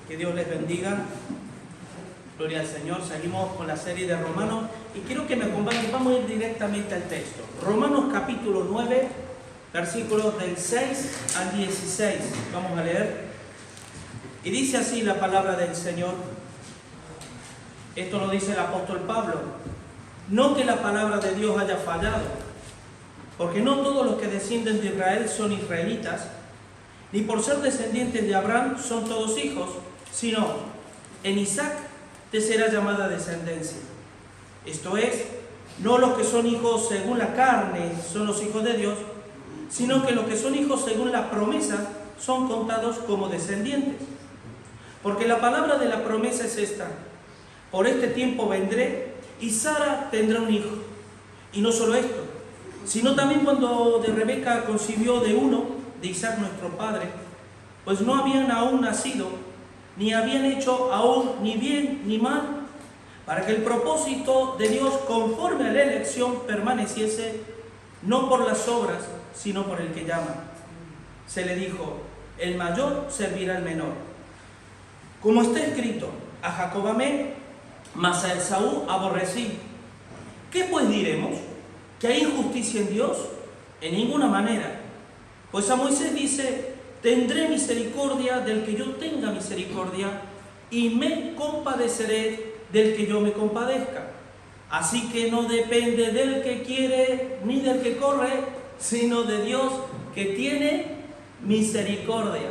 Que Dios les bendiga. Gloria al Señor. Seguimos con la serie de Romanos y quiero que me acompañen. Vamos a ir directamente al texto. Romanos capítulo 9, versículos del 6 al 16. Vamos a leer. Y dice así la palabra del Señor. Esto lo dice el apóstol Pablo. No que la palabra de Dios haya fallado, porque no todos los que descienden de Israel son israelitas, ni por ser descendientes de Abraham son todos hijos, sino en Isaac te será llamada descendencia. Esto es, no los que son hijos según la carne son los hijos de Dios, sino que los que son hijos según la promesa son contados como descendientes. Porque la palabra de la promesa es esta: por este tiempo vendré y Sara tendrá un hijo. Y no solo esto, sino también cuando de Rebeca concibió de uno, de Isaac nuestro padre, pues no habían aún nacido, ni habían hecho aún ni bien ni mal, para que el propósito de Dios conforme a la elección permaneciese, no por las obras, sino por el que llama. Se le dijo: el mayor servirá al menor. Como está escrito: a Jacob amé, mas a Esaú aborrecí. ¿Qué pues diremos? ¿Que hay injusticia en Dios? En ninguna manera. Pues a Moisés dice: tendré misericordia del que yo tenga misericordia, y me compadeceré del que yo me compadezca. Así que no depende del que quiere ni del que corre, sino de Dios que tiene misericordia.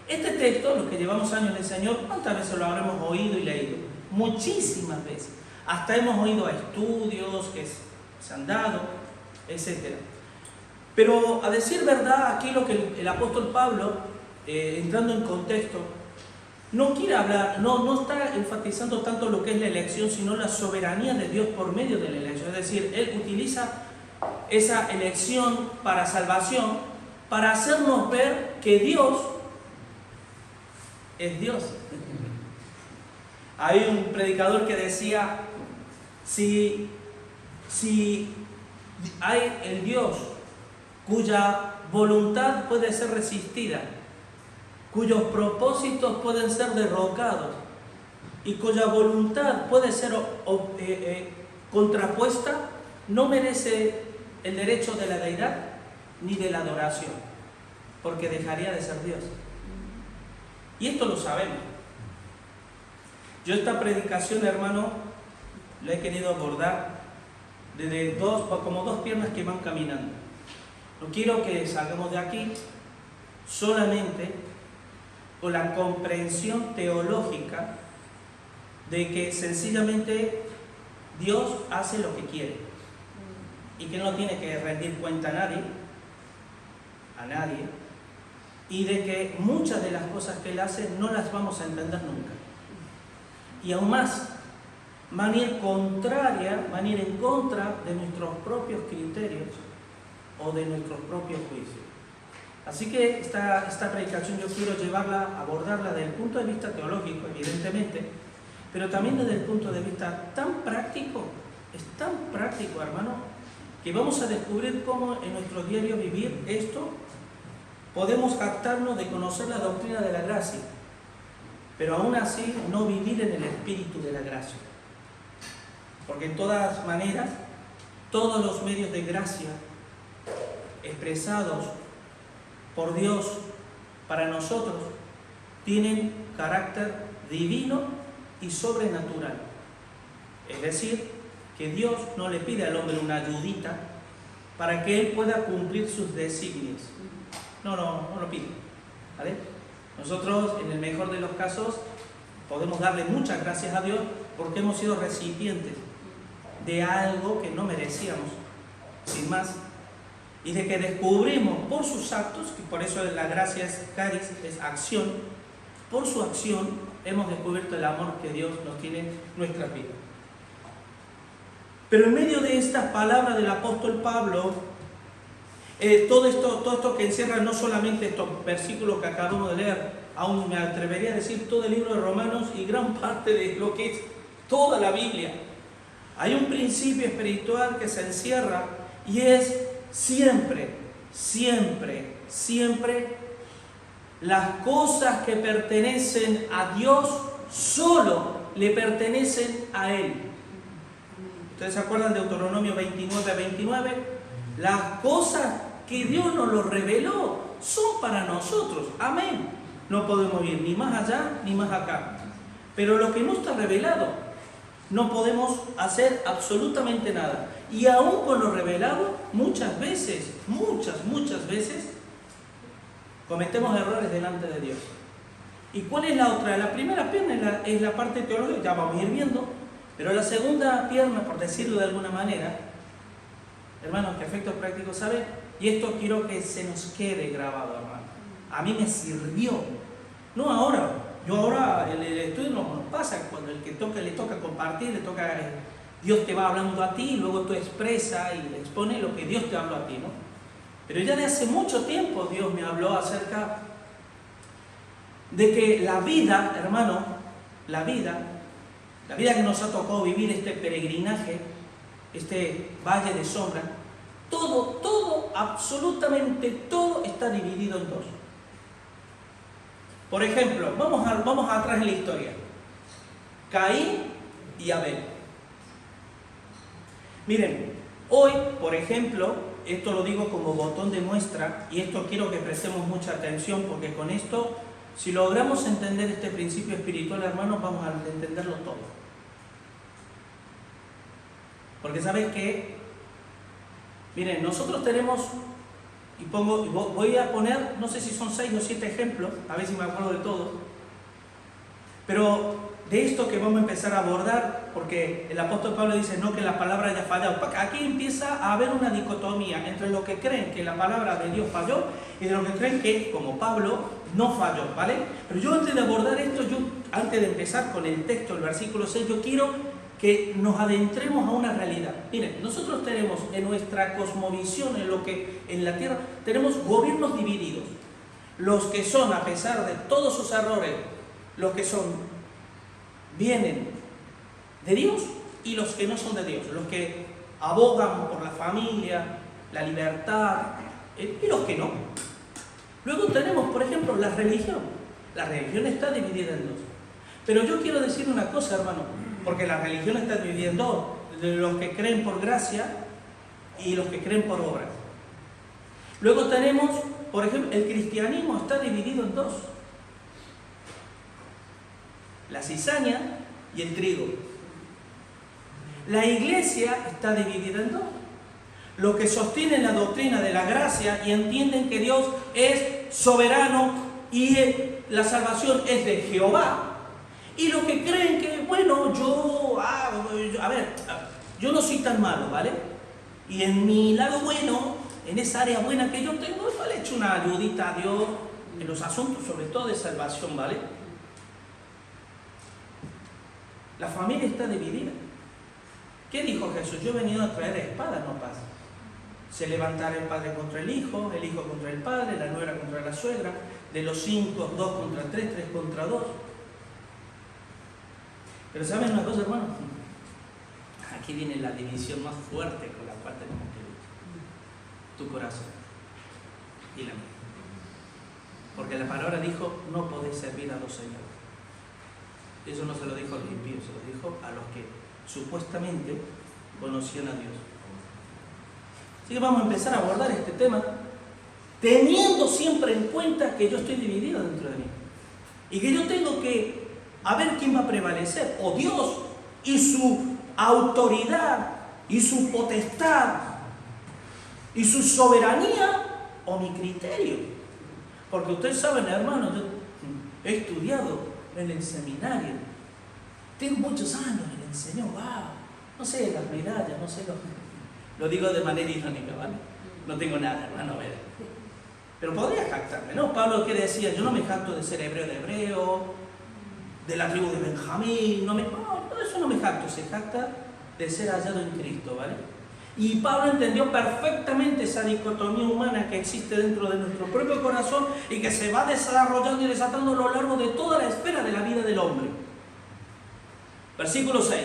Este texto, los que llevamos años en el Señor, ¿cuántas veces lo habremos oído y leído? Muchísimas veces. Hasta hemos oído a estudios que se han dado, etc. Pero a decir verdad, aquí lo que el apóstol Pablo, entrando en contexto, no quiere hablar, no está enfatizando tanto lo que es la elección, sino la soberanía de Dios por medio de la elección. Es decir, él utiliza esa elección para salvación, para hacernos ver que Dios es Dios. Hay un predicador que decía: si hay el Dios cuya voluntad puede ser resistida, cuyos propósitos pueden ser derrocados y cuya voluntad puede ser contrapuesta, no merece el derecho de la deidad ni de la adoración, porque dejaría de ser Dios. Y esto lo sabemos. Yo esta predicación, hermano, la he querido abordar desde como dos piernas que van caminando. No quiero que salgamos de aquí solamente con la comprensión teológica de que sencillamente Dios hace lo que quiere y que no tiene que rendir cuenta a nadie, y de que muchas de las cosas que Él hace no las vamos a entender nunca. Y aún más, van a ir en contra de nuestros propios criterios o de nuestros propios juicios. Así que esta predicación yo quiero abordarla desde el punto de vista teológico, evidentemente, pero también desde el punto de vista tan práctico, es tan práctico, hermano, que vamos a descubrir cómo en nuestro diario vivir esto podemos captarnos de conocer la doctrina de la gracia, pero aún así no vivir en el espíritu de la gracia. Porque en todas maneras, todos los medios de gracia expresados por Dios para nosotros tienen carácter divino y sobrenatural. Es decir, que Dios no le pide al hombre una ayudita para que él pueda cumplir sus designios. No lo pide, ¿vale? Nosotros, en el mejor de los casos, podemos darle muchas gracias a Dios porque hemos sido recipientes de algo que no merecíamos, sin más, y de que descubrimos por sus actos, y por eso la gracia es caris, es acción, por su acción hemos descubierto el amor que Dios nos tiene en nuestras vidas. Pero en medio de estas palabras del apóstol Pablo, todo esto que encierra no solamente estos versículos que acabamos de leer, aún me atrevería a decir todo el libro de Romanos y gran parte de lo que es toda la Biblia. Hay un principio espiritual que se encierra y es siempre Las cosas que pertenecen a Dios solo le pertenecen a Él. ¿Ustedes se acuerdan de Deuteronomio 29:29? Las cosas que Dios nos lo reveló son para nosotros. Amén. No podemos ir ni más allá ni más acá. Pero lo que no está revelado, no podemos hacer absolutamente nada. Y aún con lo revelado, muchas veces, cometemos errores delante de Dios. ¿Y cuál es la otra? La primera pierna es la parte teológica, ya vamos a ir viendo. Pero la segunda pierna, por decirlo de alguna manera, hermanos, que efectos prácticos, ¿saben? Y esto quiero que se nos quede grabado, hermano. A mí me sirvió. No ahora. Yo ahora, el estudio nos pasa, cuando el que toca, le toca compartir, Dios te va hablando a ti, y luego tú expresas y expones lo que Dios te habló a ti, ¿no? Pero ya de hace mucho tiempo Dios me habló acerca de que la vida, hermano, la vida que nos ha tocado vivir, este peregrinaje, este valle de sombra, todo, absolutamente todo está dividido en dos. Por ejemplo, vamos atrás en la historia. Caín y Abel. Miren, hoy, por ejemplo, esto lo digo como botón de muestra, y esto quiero que prestemos mucha atención, porque con esto, si logramos entender este principio espiritual, hermanos, vamos a entenderlo todo. Porque ¿sabes qué? Miren, nosotros tenemos, voy a poner, no sé si son 6 o 7 ejemplos, a ver si me acuerdo de todo, pero de esto que vamos a empezar a abordar, porque el apóstol Pablo dice, no que la palabra haya fallado. Aquí empieza a haber una dicotomía entre los que creen que la palabra de Dios falló y de los que creen que, como Pablo, no falló, ¿vale? Pero yo antes de abordar esto, antes de empezar con el texto, el versículo 6, yo quiero que nos adentremos a una realidad. Miren, nosotros tenemos en nuestra cosmovisión, en la tierra, tenemos gobiernos divididos. Los que son, a pesar de todos sus errores, los que vienen de Dios, y los que no son de Dios, los que abogan por la familia, la libertad, y los que no. Luego tenemos, por ejemplo, la religión. La religión está dividida en dos. Pero yo quiero decir una cosa, hermano, porque la religión está dividida en dos: de los que creen por gracia y los que creen por obras. Luego tenemos, por ejemplo, el cristianismo está dividido en dos: la cizaña y el trigo. La iglesia está dividida en dos: los que sostienen la doctrina de la gracia y entienden que Dios es soberano y la salvación es de Jehová, y los que creen que, bueno, yo no soy tan malo, ¿vale? Y en mi lado bueno, en esa área buena que yo tengo, yo le echo una ayudita a Dios en los asuntos, sobre todo de salvación, ¿vale? La familia está dividida. ¿Qué dijo Jesús? Yo he venido a traer espada, no paz. Se levantará el padre contra el hijo contra el padre, la nuera contra la suegra, de los 5, 2 contra 3, 3 contra 2. Pero ¿saben una cosa, hermano? Aquí viene la división más fuerte con la cual tenemos que luchar. Tu corazón y la mía. Porque la palabra dijo, no podéis servir a dos señores. Eso no se lo dijo a los impíos, se lo dijo a los que supuestamente conocían a Dios. Así que vamos a empezar a abordar este tema teniendo siempre en cuenta que yo estoy dividido dentro de mí. Y que yo tengo que a ver quién va a prevalecer, o Dios y su autoridad y su potestad y su soberanía, o mi criterio. Porque ustedes saben, hermanos, yo he estudiado en el seminario, tengo muchos años en el Señor, wow, no sé las medallas, no sé lo digo de manera irónica, ¿vale? No tengo nada, hermano, pero podría jactarme, ¿no? Pablo que decía, yo no me jacto de ser hebreo de hebreo, de la tribu de Benjamín, no, eso no me jacto, se jacta de ser hallado en Cristo, ¿vale? Y Pablo entendió perfectamente esa dicotomía humana que existe dentro de nuestro propio corazón y que se va desarrollando y desatando a lo largo de toda la esfera de la vida del hombre. Versículo 6.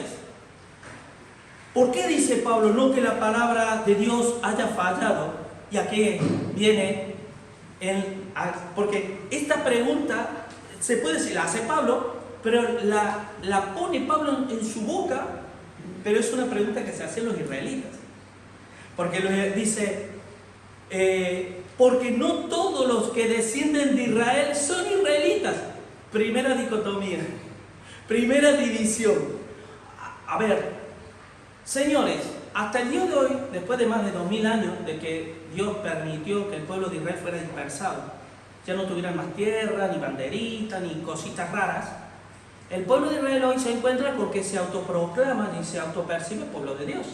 ¿Por qué dice Pablo no que la palabra de Dios haya fallado? Y aquí viene porque esta pregunta se puede decir, la hace Pablo, pero la pone Pablo en su boca, pero es una pregunta que se hacen los israelitas. Porque dice, porque no todos los que descienden de Israel son israelitas. Primera dicotomía, primera división. A ver, señores, hasta el día de hoy, después de más de 2000 años de que Dios permitió que el pueblo de Israel fuera dispersado, ya no tuvieran más tierra, ni banderita, ni cositas raras, el pueblo de Israel hoy se encuentra con que se autoproclama y se autopercibe pueblo de Dios.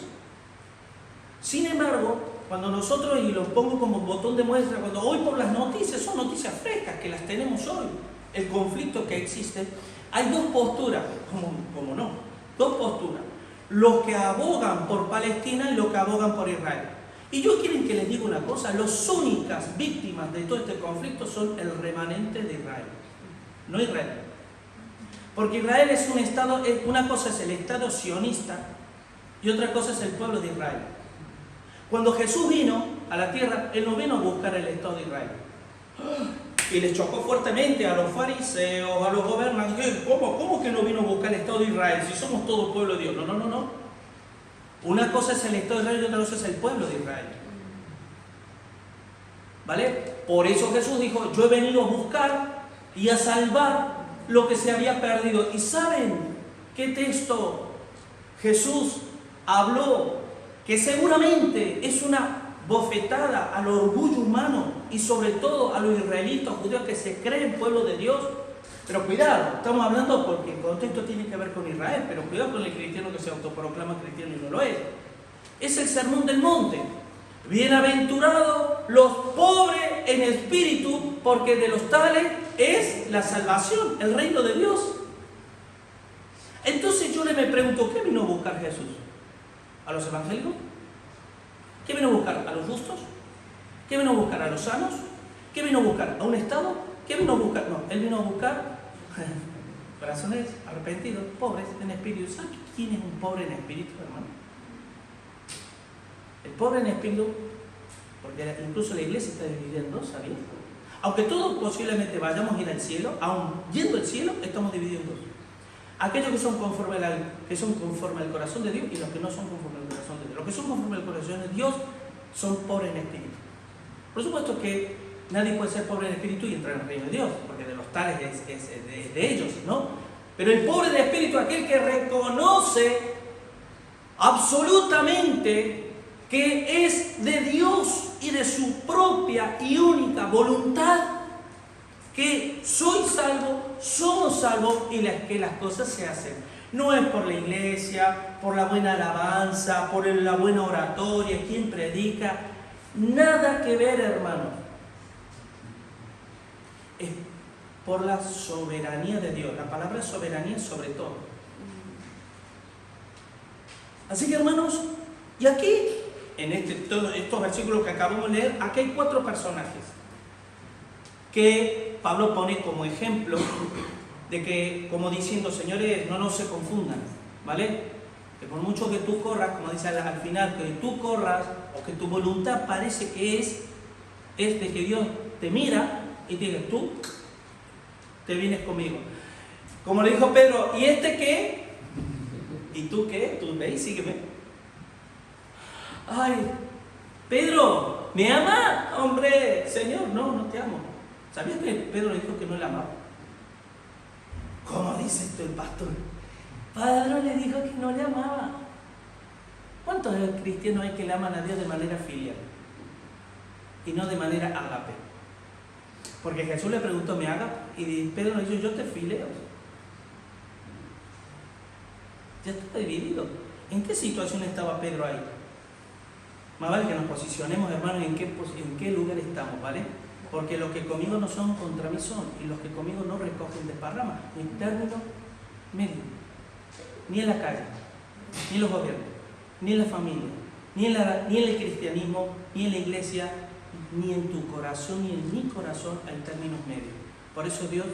Sin embargo, cuando nosotros, y lo pongo como botón de muestra, cuando hoy por las noticias, son noticias frescas que las tenemos hoy, el conflicto que existe, hay dos posturas, como no, dos posturas. Los que abogan por Palestina y los que abogan por Israel. Y yo quiero que les diga una cosa, las únicas víctimas de todo este conflicto son el remanente de Israel, no Israel. Porque Israel es un estado, una cosa es el estado sionista y otra cosa es el pueblo de Israel. Cuando Jesús vino a la tierra, Él no vino a buscar el estado de Israel. Y les chocó fuertemente a los fariseos, a los gobernantes. ¿Cómo que no vino a buscar el estado de Israel si somos todo el pueblo de Dios? No. Una cosa es el estado de Israel y otra cosa es el pueblo de Israel. ¿Vale? Por eso Jesús dijo, yo he venido a buscar y a salvar lo que se había perdido. ¿Y saben qué texto Jesús habló? Que seguramente es una bofetada al orgullo humano y sobre todo a los israelitas judíos que se creen pueblo de Dios. Pero cuidado, estamos hablando porque el contexto tiene que ver con Israel, pero cuidado con el cristiano que se autoproclama cristiano y no lo es. Es el sermón del monte. Bienaventurados los pobres en espíritu, porque de los tales es la salvación, el reino de Dios. Entonces yo me pregunto, ¿qué vino a buscar Jesús? ¿A los evangélicos? ¿Qué vino a buscar? ¿A los justos? ¿Qué vino a buscar? ¿A los sanos? ¿Qué vino a buscar? ¿A un estado? ¿Qué vino a buscar? No, Él vino a buscar corazones arrepentidos, pobres en espíritu. ¿Sabes quién es un pobre en espíritu, hermano? El pobre en espíritu, porque incluso la iglesia está dividida en dos, ¿sabías? Aunque todos posiblemente vayamos a ir al cielo, aún yendo al cielo, estamos divididos en dos. Aquellos que son conforme al corazón de Dios y los que no son conforme al corazón de Dios. Los que son conforme al corazón de Dios son pobres en espíritu. Por supuesto que nadie puede ser pobre en espíritu y entrar en el reino de Dios, porque de los tales es de ellos, ¿no? Pero el pobre de espíritu, aquel que reconoce absolutamente que es de Dios y de su propia y única voluntad, que soy salvo, somos salvos y que las cosas se hacen. No es por la iglesia, por la buena alabanza, por la buena oratoria, quien predica. Nada que ver, hermano. Es por la soberanía de Dios. La palabra soberanía sobre todo. Así que, hermanos, y aquí, en todos estos versículos que acabamos de leer, aquí hay 4 personajes que Pablo pone como ejemplo de que, como diciendo, señores, no se confundan, ¿vale? Que por mucho que tú corras, como dice al final, que tú corras o que tu voluntad parece que es de que Dios te mira y te diga, tú te vienes conmigo. Como le dijo Pedro, ¿y este qué? ¿Y tú qué? Tú ve y sígueme. Ay, Pedro, ¿me ama? Hombre, Señor, no te amo. ¿Sabías que Pedro le dijo que no le amaba? ¿Cómo dice esto el pastor? Pedro le dijo que no le amaba. ¿Cuántos cristianos hay que le aman a Dios de manera filial? Y no de manera ágape. Porque Jesús le preguntó, ¿me ágape? Y Pedro le dijo, yo te fileo. Ya está dividido. ¿En qué situación estaba Pedro ahí? Más vale que nos posicionemos, hermanos, en qué lugar estamos, ¿vale? Porque los que conmigo no son, contra mí son. Y los que conmigo no recogen desparrama. Ni término medio. Ni en la calle, ni en los gobiernos, ni en la familia, ni en el cristianismo, ni en la iglesia, ni en tu corazón, ni en mi corazón hay términos medios. Por eso Dios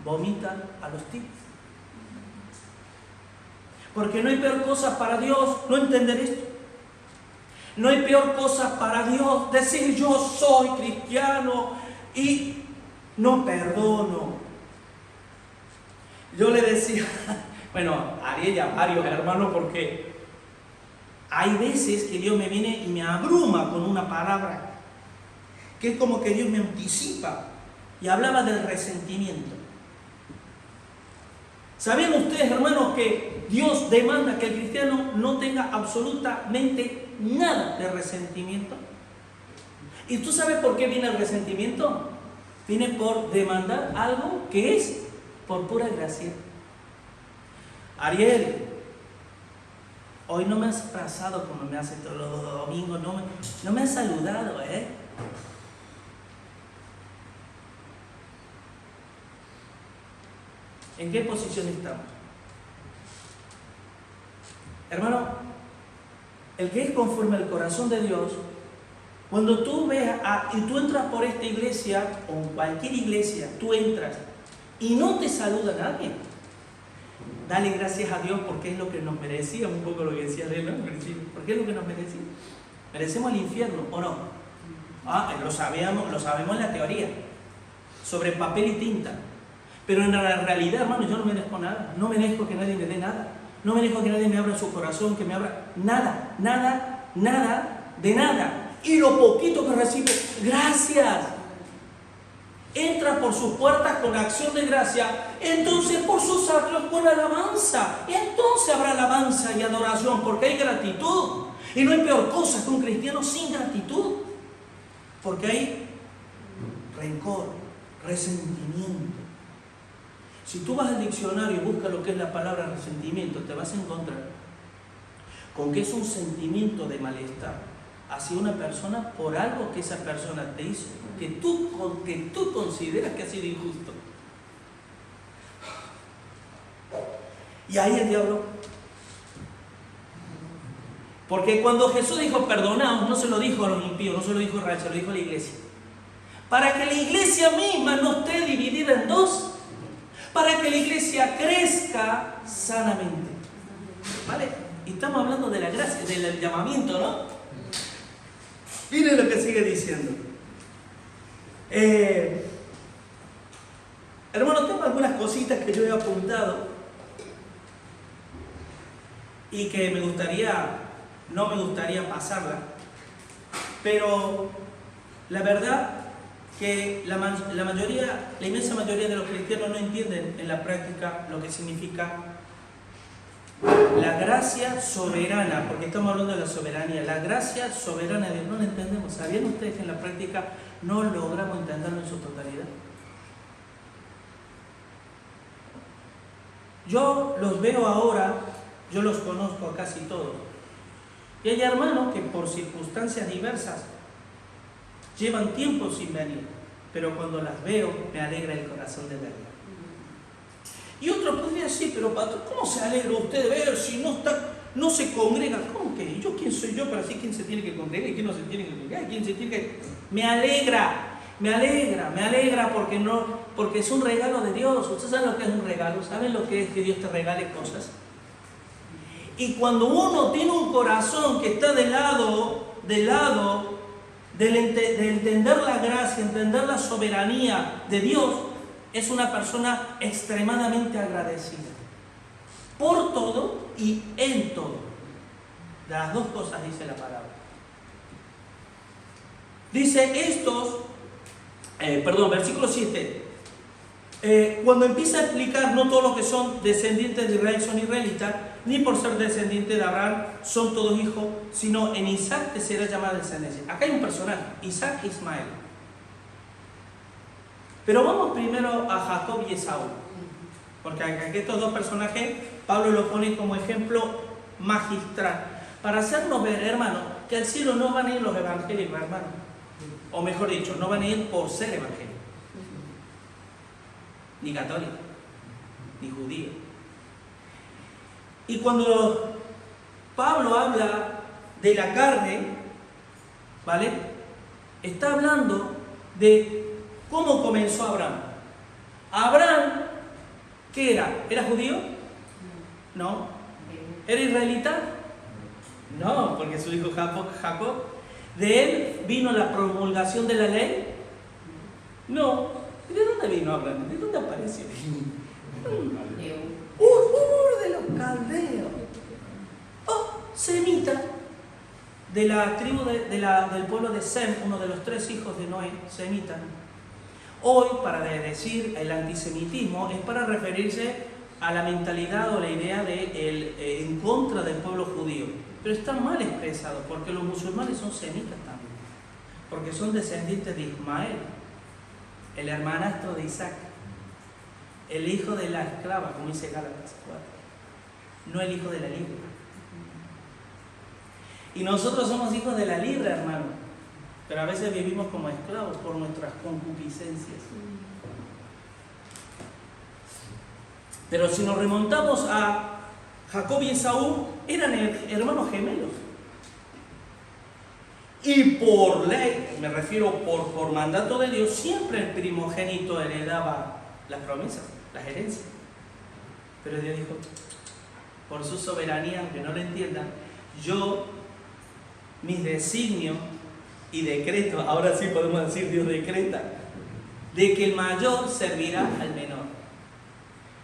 vomita a los tibios. Porque no hay peor cosa para Dios no entender esto. No hay peor cosa para Dios decir yo soy cristiano y no perdono. Yo le decía, bueno, a Ariel y a varios hermanos, porque hay veces que Dios me viene y me abruma con una palabra, que es como que Dios me anticipa, y hablaba del resentimiento. ¿Saben ustedes, hermanos, que Dios demanda que el cristiano no tenga absolutamente nada de resentimiento? ¿Y tú sabes por qué viene el resentimiento? Viene por demandar algo que es por pura gracia. Ariel, hoy no me has abrazado como me hace todos los domingos, no me has saludado, ¿eh? ¿En qué posición estamos? Hermano, el que es conforme al corazón de Dios, cuando tú ves y tú entras por esta iglesia, o en cualquier iglesia, tú entras y no te saluda nadie, dale gracias a Dios, porque es lo que nos merecía, un poco lo que decía él, ¿no? Porque es lo que nos merecía. Merecemos el infierno, ¿o no? Lo sabemos en la teoría, sobre papel y tinta. Pero en la realidad, hermano, yo no merezco nada. No merezco que nadie me dé nada. No merezco que nadie me abra su corazón, que me abra nada, de nada. Y lo poquito que recibo, gracias. Entra por sus puertas con acción de gracia, entonces por sus atrios con alabanza. Y entonces habrá alabanza y adoración, porque hay gratitud. Y no hay peor cosa que un cristiano sin gratitud. Porque hay rencor, resentimiento. Si tú vas al diccionario y buscas lo que es la palabra resentimiento, te vas a encontrar con que es un sentimiento de malestar hacia una persona por algo que esa persona te hizo, que tú consideras que ha sido injusto. Y ahí el diablo. Porque cuando Jesús dijo perdonaos, no se lo dijo a los impíos, no se lo dijo a Israel, se lo dijo a la iglesia. Para que la iglesia misma no esté dividida en dos, para que la iglesia crezca sanamente. ¿Vale? Y estamos hablando de la gracia, del llamamiento, ¿no? Miren lo que sigue diciendo. Hermano, tengo algunas cositas que yo he apuntado y que no me gustaría pasarla, pero la verdad que la inmensa mayoría de los cristianos no entienden en la práctica lo que significa la gracia soberana, porque estamos hablando de la soberanía, la gracia soberana de Dios, no la entendemos. ¿Sabían ustedes que en la práctica no logramos entenderlo en su totalidad? Yo los veo ahora, yo los conozco a casi todos, y hay hermanos que por circunstancias diversas llevan tiempo sin venir, pero cuando las veo me alegra el corazón de verlas. Y otro podría decir, pero pastor, ¿cómo se alegra usted de ver si no se congrega? ¿Cómo que? ¿Yo quién soy yo para decir quién se tiene que congregar y quién no se tiene que congregar? ¿Quién se tiene que...? Me alegra porque es un regalo de Dios. ¿Ustedes saben lo que es un regalo? ¿Saben lo que es que Dios te regale cosas? Y cuando uno tiene un corazón que está del lado de entender la gracia, entender la soberanía de Dios, es una persona extremadamente agradecida por todo y en todo. De las dos cosas dice la palabra. Dice versículo 7. Cuando empieza a explicar, no todos los que son descendientes de Israel son israelitas, ni por ser descendientes de Abraham son todos hijos, sino en Isaac te será llamada descendencia. Acá hay un personaje, Isaac e Ismael. Pero vamos primero a Jacob y Esaú, porque aquí estos dos personajes Pablo los pone como ejemplo magistral, para hacernos ver, hermano, que al cielo no van a ir los evangélicos, hermano, o mejor dicho, no van a ir por ser evangélicos, ni católicos, ni judíos. Y cuando Pablo habla de la carne, ¿vale? Está hablando de cómo comenzó Abraham. Abraham, ¿qué era? ¿Era judío? No. ¿Era israelita? No, porque su hijo Jacob, ¿de él vino la promulgación de la ley? No. ¿De dónde dónde vino Abraham? ¿De dónde apareció? De los caldeos. Oh, semita de la tribu del pueblo de Sem, uno de los 3 hijos de Noé, semita. Hoy, para decir el antisemitismo, es para referirse a la mentalidad o la idea de en contra del pueblo judío. Pero está mal expresado, porque los musulmanes son semitas también, porque son descendientes de Ismael, el hermanastro de Isaac, el hijo de la esclava, como dice Gálatas 4, no el hijo de la libre. Y nosotros somos hijos de la libre, hermano, pero a veces vivimos como esclavos por nuestras concupiscencias. Pero si nos remontamos a Jacob y Esaú, eran hermanos gemelos. Y por ley, me refiero por mandato de Dios, siempre el primogénito heredaba las promesas, las herencias. Pero Dios dijo, por su soberanía, aunque no lo entiendan, mis designios y decreto, ahora sí podemos decir Dios decreta, de que el mayor servirá al menor.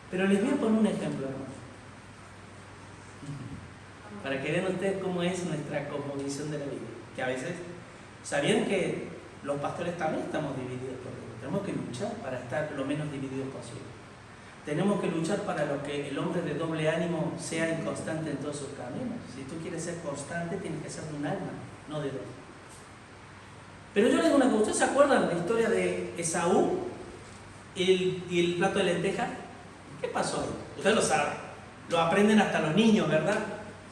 Pero les voy a poner un ejemplo, hermano, para que vean ustedes cómo es nuestra cosmovisión de la Biblia. Que a veces, ¿sabían que los pastores también estamos divididos por Dios? Tenemos que luchar para estar lo menos divididos posible. Tenemos que luchar para lo que el hombre de doble ánimo sea inconstante en todos sus caminos. Si tú quieres ser constante, tienes que ser de un alma, no de dos. Pero yo les digo una cosa, ¿ustedes se acuerdan de la historia de Esaú y el plato de lentejas? ¿Qué pasó ahí? Ustedes lo saben, lo aprenden hasta los niños, ¿verdad?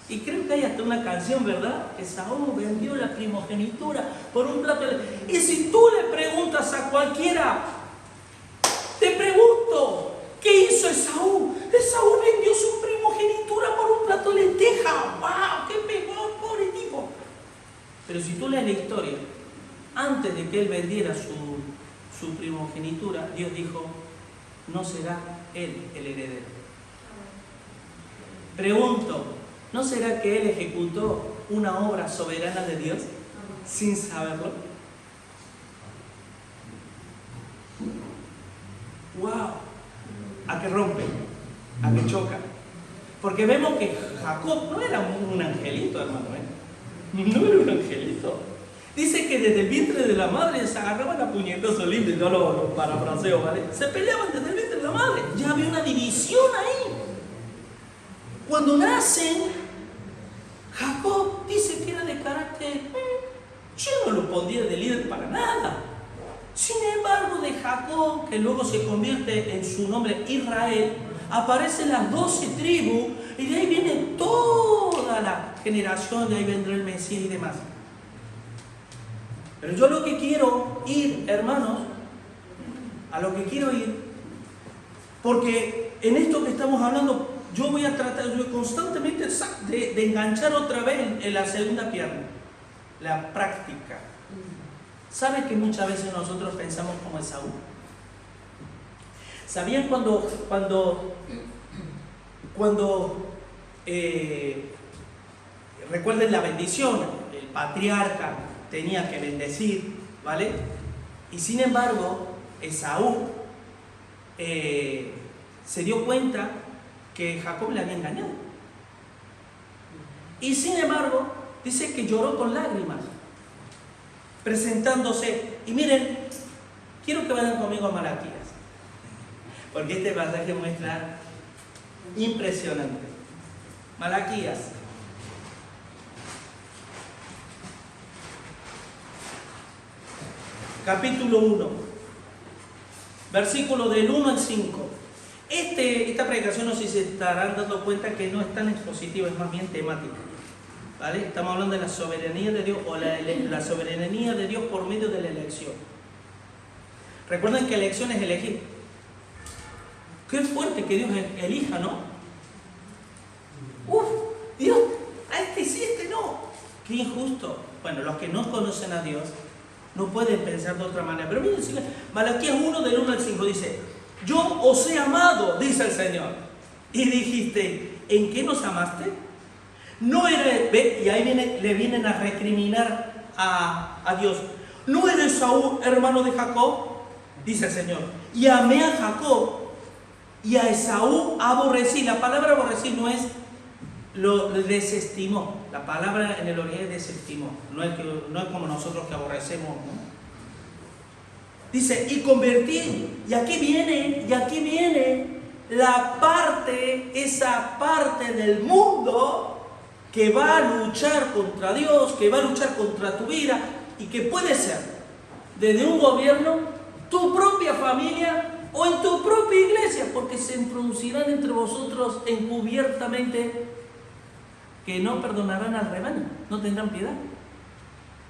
Y creo que hay hasta una canción, ¿verdad? Esaú vendió la primogenitura por un plato de lentejas. Y si tú le preguntas a cualquiera, te pregunto, ¿qué hizo Esaú? Esaú vendió su primogenitura por un plato de lentejas. ¡Wow! ¡Qué pegón, pobre tipo! Pero si tú lees la historia, antes de que él vendiera su primogenitura, Dios dijo, no será él el heredero. Pregunto, ¿no será que él ejecutó una obra soberana de Dios sin saberlo? ¡Wow! ¿A qué rompe? ¿A qué choca? Porque vemos que Jacob no era un angelito, hermano, No era un angelito. Dice que desde el vientre de la madre se agarraban a puñetazos limpios, yo lo parafraseo, ¿vale? Se peleaban desde el vientre de la madre. Ya había una división ahí. Cuando nacen, Jacob dice que era de carácter, yo no lo pondría de líder para nada. Sin embargo, de Jacob, que luego se convierte en su nombre Israel, aparecen las 12 tribus y de ahí viene toda la generación, de ahí vendrá el Mesías y demás. Pero yo lo que quiero ir, hermanos, a lo que quiero ir, porque en esto que estamos hablando, yo voy a tratar constantemente de enganchar otra vez en la segunda pierna, la práctica. ¿Saben que muchas veces nosotros pensamos como Esaú? ¿Sabían cuando recuerden la bendición, el patriarca tenía que bendecir, ¿vale? Y sin embargo, Esaú se dio cuenta que Jacob le había engañado. Y sin embargo, dice que lloró con lágrimas, presentándose. Y miren, quiero que vayan conmigo a Malaquías, porque este pasaje muestra impresionante. Malaquías. Capítulo 1, versículo del 1 al 5. Esta predicación, no sé si se estarán dando cuenta que no es tan expositiva, es más bien temática, ¿vale? Estamos hablando de la soberanía de Dios, o la soberanía de Dios por medio de la elección. Recuerden que elección es elegir. Qué fuerte que Dios elija, ¿no? Dios, a este sí, a este no. Qué injusto. Bueno, los que no conocen a Dios no pueden pensar de otra manera. Pero miren, Malaquías 1 del 1 al 5 dice: yo os he amado, dice el Señor. Y dijiste, ¿en qué nos amaste? No eres, y ahí le vienen a recriminar a Dios. ¿No eres Saúl, hermano de Jacob? dice el Señor, y amé a Jacob y a Esaú aborrecí. La palabra aborrecí no es lo desestimó. La palabra en el origen es desestimó. No es como nosotros que aborrecemos, ¿no? Dice, y convertí, y aquí viene la parte, esa parte del mundo que va a luchar contra Dios, que va a luchar contra tu vida, y que puede ser desde un gobierno, tu propia familia o en tu propia iglesia, porque se introducirán entre vosotros encubiertamente que no perdonarán al rebaño, no tendrán piedad.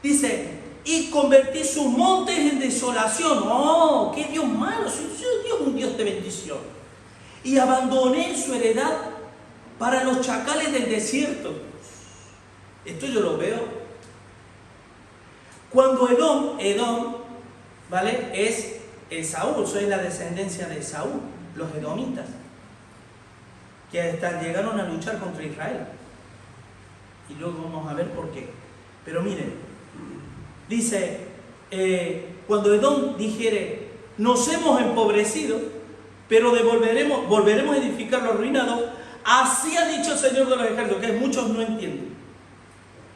Dice, y convertí sus montes en desolación. ¡Oh, qué Dios malo! Soy Dios, un Dios de bendición. Y abandoné su heredad para los chacales del desierto. Esto yo lo veo. Cuando Edom, ¿vale? Es Esaú, soy la descendencia de Esaú, los edomitas, que hasta llegaron a luchar contra Israel. Y luego vamos a ver por qué. Pero miren, dice, cuando Edom dijere, nos hemos empobrecido, pero volveremos a edificar lo arruinado, así ha dicho el Señor de los ejércitos, que muchos no entienden.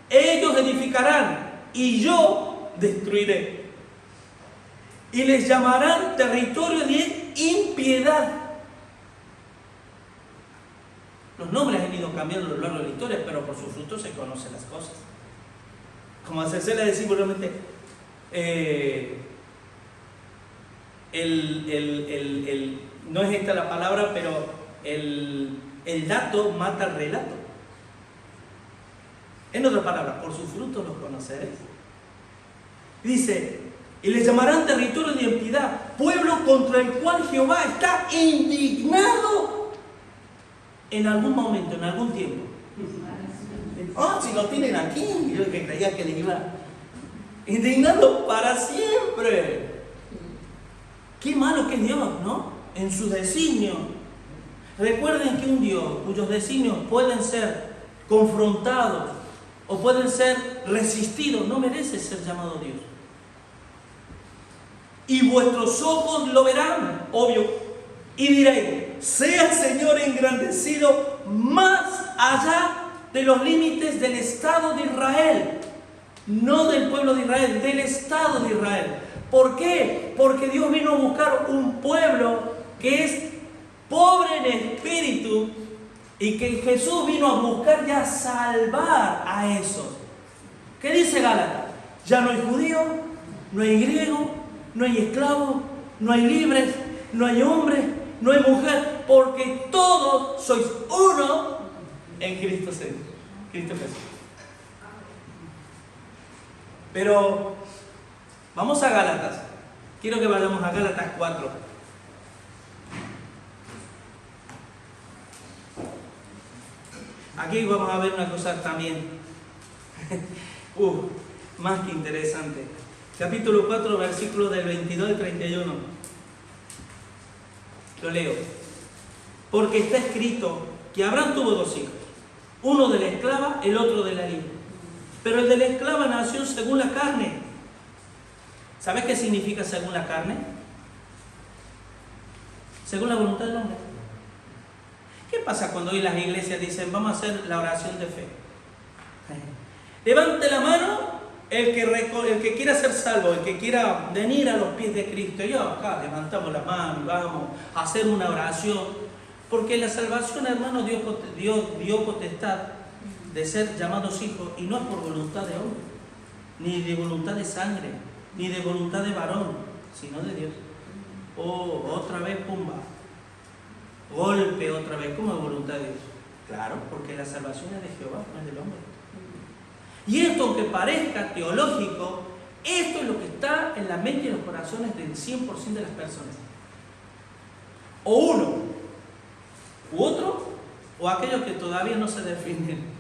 Ellos edificarán y yo destruiré. Y les llamarán territorio de impiedad. Los nombres han ido cambiando a lo largo de la historia, pero por sus frutos se conocen las cosas. Como a César le decimos realmente, no es esta la palabra, pero el dato mata al relato. En otras palabras, por sus frutos los conoceréis. Dice, y les llamarán territorio de impiedad, pueblo contra el cual Jehová está indignado en algún momento, en algún tiempo. Si lo tienen aquí, yo que creía que le iba indignado para siempre. Qué malo que es Dios, ¿no? En sus designios. Recuerden que un Dios cuyos designios pueden ser confrontados o pueden ser resistidos, no merece ser llamado Dios. Y vuestros ojos lo verán, obvio, y diréis, sea el Señor engrandecido más allá de los límites del Estado de Israel, no del pueblo de Israel, del Estado de Israel. ¿Por qué? Porque Dios vino a buscar un pueblo que es pobre en espíritu y que Jesús vino a buscar y a salvar a esos. ¿Qué dice Gálatas? Ya no hay judío, no hay griego, no hay esclavo, no hay libres, no hay hombre, no hay mujer, porque todos sois uno en Cristo Jesús. Pero vamos a Gálatas. Quiero que vayamos a Gálatas 4. Aquí vamos a ver una cosa también más que interesante. Capítulo 4, versículos del 22 al 31. Lo leo. Porque está escrito que Abraham tuvo dos hijos, uno de la esclava, el otro de la libre. Pero el de la esclava nació según la carne. ¿Sabes qué significa según la carne? Según la voluntad del hombre. ¿Qué pasa cuando hoy las iglesias dicen vamos a hacer la oración de fe? Levante la mano el que quiera ser salvo, el que quiera venir a los pies de Cristo. Y yo acá levantamos la mano y vamos a hacer una oración. Porque la salvación, hermano, Dios dio potestad de ser llamados hijos, y no es por voluntad de hombre, ni de voluntad de sangre, ni de voluntad de varón, sino de Dios. Otra vez, pumba. Golpe otra vez, ¿cómo es voluntad de Dios? Claro, porque la salvación es de Jehová, no es del hombre. Y esto, aunque parezca teológico, esto es lo que está en la mente y en los corazones del 100% de las personas. O uno, u otro, o aquellos que todavía no se definen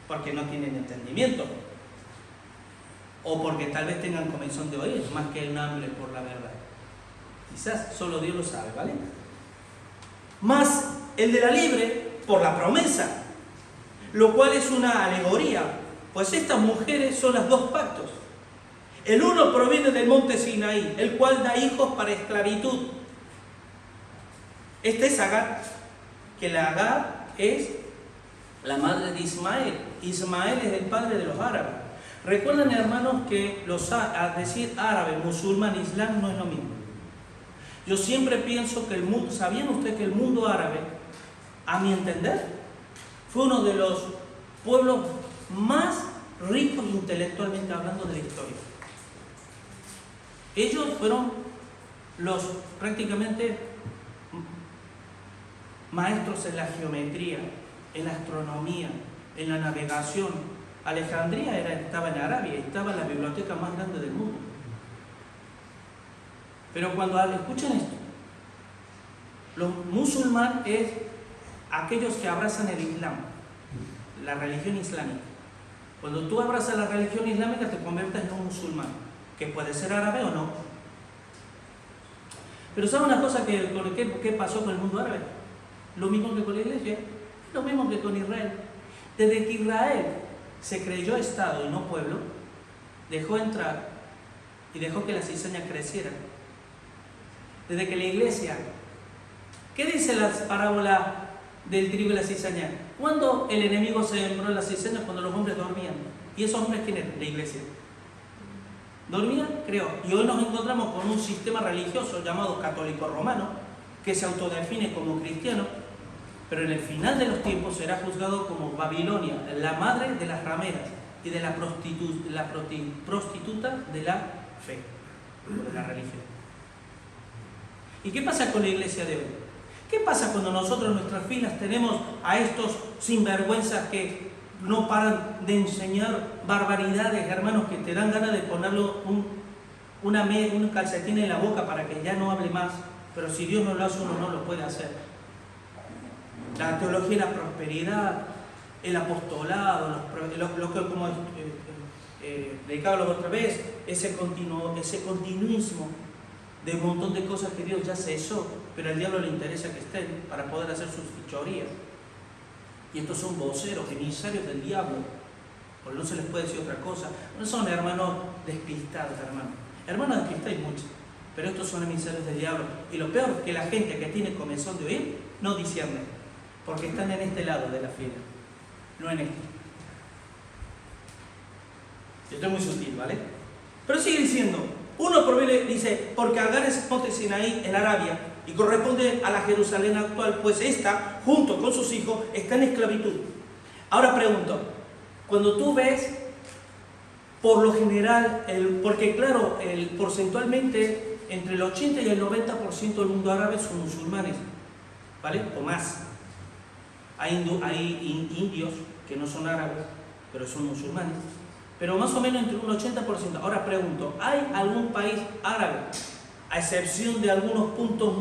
porque no tienen entendimiento, o porque tal vez tengan comezón de oír, más que un hambre por la verdad. Quizás solo Dios lo sabe, ¿vale? Más el de la libre por la promesa, lo cual es una alegoría, pues estas mujeres son los dos pactos. El uno proviene del monte Sinaí, el cual da hijos para esclavitud. Este es Agar, que la Agar es la madre de Ismael. Ismael es el padre de los árabes. Recuerden, hermanos, que a decir árabe, musulmán, islam no es lo mismo. Yo siempre pienso que el mundo, ¿sabían ustedes que el mundo árabe, a mi entender, fue uno de los pueblos más ricos intelectualmente hablando de la historia? Ellos fueron los prácticamente maestros en la geometría, en la astronomía, en la navegación. Alejandría estaba en Arabia, estaba en la biblioteca más grande del mundo. Pero cuando escuchen esto, los musulmanes es aquellos que abrazan el Islam, la religión islámica. Cuando tú abrazas la religión islámica te conviertes en un musulmán, que puede ser árabe o no. Pero ¿saben una cosa qué pasó con el mundo árabe? Lo mismo que con la iglesia, lo mismo que con Israel. Desde que Israel se creyó Estado y no pueblo, dejó entrar y dejó que la cizaña creciera. Desde que la iglesia, ¿qué dice la parábola del trigo y la cizaña? ¿Cuándo el enemigo se sembró la cizaña? Cuando los hombres dormían. ¿Y esos hombres quién eran? La iglesia. ¿Dormían? Creo. Y hoy nos encontramos con un sistema religioso llamado católico romano, que se autodefine como cristiano, pero en el final de los tiempos será juzgado como Babilonia, la madre de las rameras y de la prostituta de la fe, de la religión. ¿Y qué pasa con la iglesia de hoy? ¿Qué pasa cuando nosotros en nuestras filas tenemos a estos sinvergüenzas que no paran de enseñar barbaridades, hermanos, que te dan ganas de ponerle un calcetín en la boca para que ya no hable más? Pero si Dios no lo hace, uno no lo puede hacer. La teología de la prosperidad, el apostolado, lo que como dedicaba otra vez, ese continuismo de un montón de cosas que Dios ya cesó, pero al diablo le interesa que estén para poder hacer sus fechorías. Y estos son voceros, emisarios del diablo, porque no se les puede decir otra cosa. No son hermanos despistados, hermanos. Hermanos despistados hay muchos, pero estos son emisarios del diablo. Y lo peor es que la gente que tiene comezón de oír no discierne, porque están en este lado de la fila, no en este. Yo estoy muy sutil, ¿vale? Pero sigue diciendo, uno proviene, dice, porque Agar es monte Sinaí en Arabia y corresponde a la Jerusalén actual, pues esta, junto con sus hijos, está en esclavitud. Ahora pregunto, cuando tú ves, por lo general, porque claro, porcentualmente, entre el 80 y el 90% del mundo árabe son musulmanes, ¿vale? O más. Hay indios que no son árabes, pero son musulmanes. Pero más o menos entre un 80%. Ahora pregunto, ¿hay algún país árabe, a excepción de algunos puntos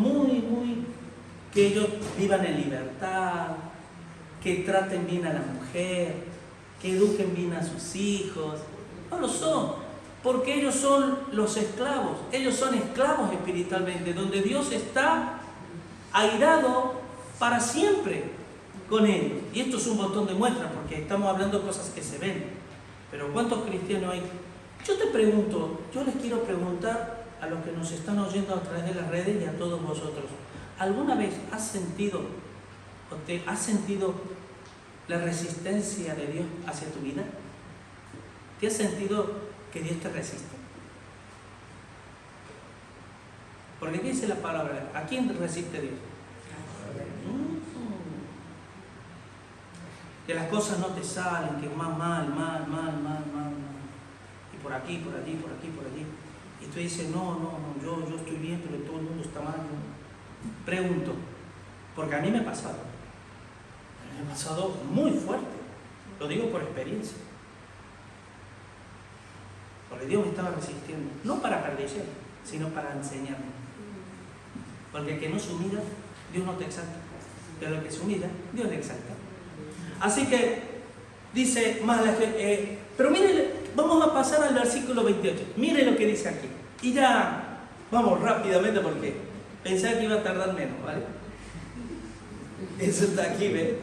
que ellos vivan en libertad, que traten bien a la mujer, que eduquen bien a sus hijos? No lo son, porque ellos son los esclavos. Ellos son esclavos espiritualmente, donde Dios está airado para siempre con ellos. Y esto es un botón de muestra, porque estamos hablando de cosas que se ven. Pero ¿cuántos cristianos hay? Yo te pregunto, yo les quiero preguntar a los que nos están oyendo a través de las redes y a todos vosotros, ¿alguna vez has sentido la resistencia de Dios hacia tu vida? ¿Te has sentido que Dios te resiste? Porque ¿qué dice la palabra? ¿A quién resiste Dios? Que las cosas no te salen, que más mal. Y por aquí, por allí. Y tú dices, no, yo estoy bien, pero todo el mundo está mal. Pregunto, porque a mí me ha pasado. Me ha pasado muy fuerte. Lo digo por experiencia. Porque Dios me estaba resistiendo. No para perdición, sino para enseñarme. Porque el que no se humilla, Dios no te exalta. Pero el que se humilla, Dios le exalta. Así que dice pero mire, vamos a pasar al versículo 28. Mire lo que dice aquí. Y ya vamos rápidamente porque pensaba que iba a tardar menos, ¿vale? Eso está aquí, ¿ves?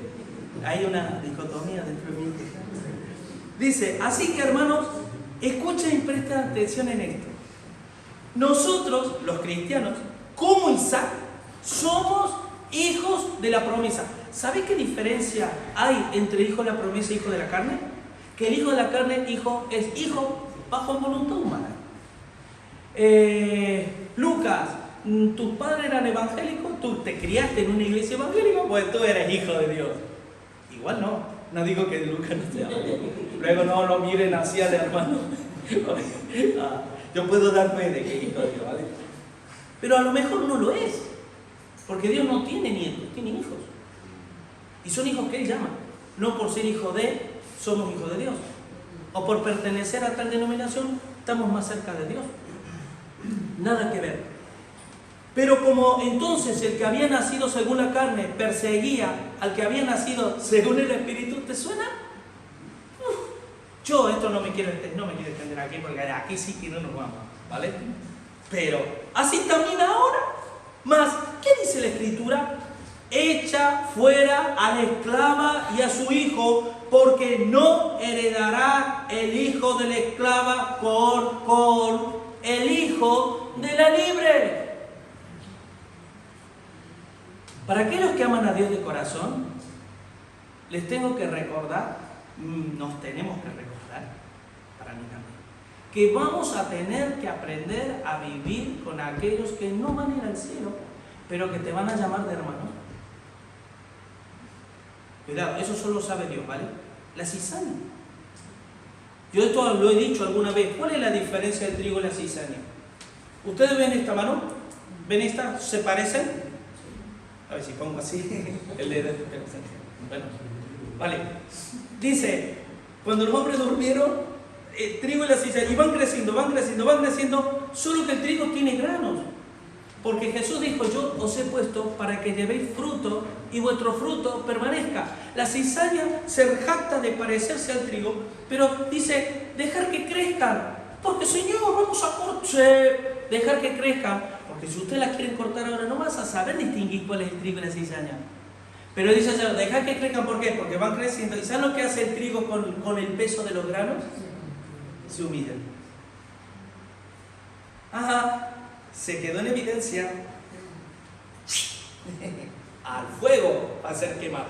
Hay una dicotomía dentro de mí. Dice, así que hermanos, Escuchen y presten atención en esto. Nosotros, los cristianos, como Isaac, somos hijos de la promesa. ¿Sabés qué diferencia hay entre hijo de la promesa y hijo de la carne? Que el hijo de la carne es hijo bajo voluntad humana. Lucas, tus padres eran evangélicos, tú te criaste en una iglesia evangélica, pues tú eres hijo de Dios. Igual no digo que Lucas no sea. Luego no lo miren así al hermano. Yo puedo dar fe de que es hijo de Dios, ¿vale? Pero a lo mejor no lo es, porque Dios no tiene nietos, tiene hijos. Y son hijos que Él llama. No por ser hijo de, somos hijos de Dios. O por pertenecer a tal denominación, estamos más cerca de Dios. Nada que ver. Pero como entonces el que había nacido según la carne perseguía al que había nacido según el Espíritu, ¿te suena? Yo esto no me quiero extender aquí, porque aquí sí que no nos vamos, ¿vale? Pero así también ahora. Más, ¿qué dice la Escritura? Echa fuera a la esclava y a su hijo, porque no heredará el hijo de la esclava con el hijo de la libre. Para aquellos que aman a Dios de corazón, les tengo que recordar, nos tenemos que recordar, para mí también, que vamos a tener que aprender a vivir con aquellos que no van a ir al cielo, pero que te van a llamar de hermanos. Cuidado, eso solo sabe Dios, ¿vale? La cizaña. Yo esto lo he dicho alguna vez. ¿Cuál es la diferencia del trigo y la cizaña? ¿Ustedes ven esta mano? ¿Ven esta? ¿Se parecen? A ver si pongo así el dedo. Bueno, vale. Dice, cuando los hombres durmieron, el trigo y la cizaña, y van creciendo, solo que el trigo tiene granos. Porque Jesús dijo, yo os he puesto para que llevéis fruto y vuestro fruto permanezca. La cizaña se jacta de parecerse al trigo, pero dice, dejar que crezcan. Porque Señor, vamos a cortar, dejar que crezcan. Porque si ustedes la quieren cortar ahora, no vas a saber distinguir cuál es el trigo y la cizaña. Pero dice el Señor, dejar que crezcan, ¿por qué? Porque van creciendo. ¿Y saben lo que hace el trigo con el peso de los granos? Se humilla. Ajá. Se quedó en evidencia al fuego para ser quemado.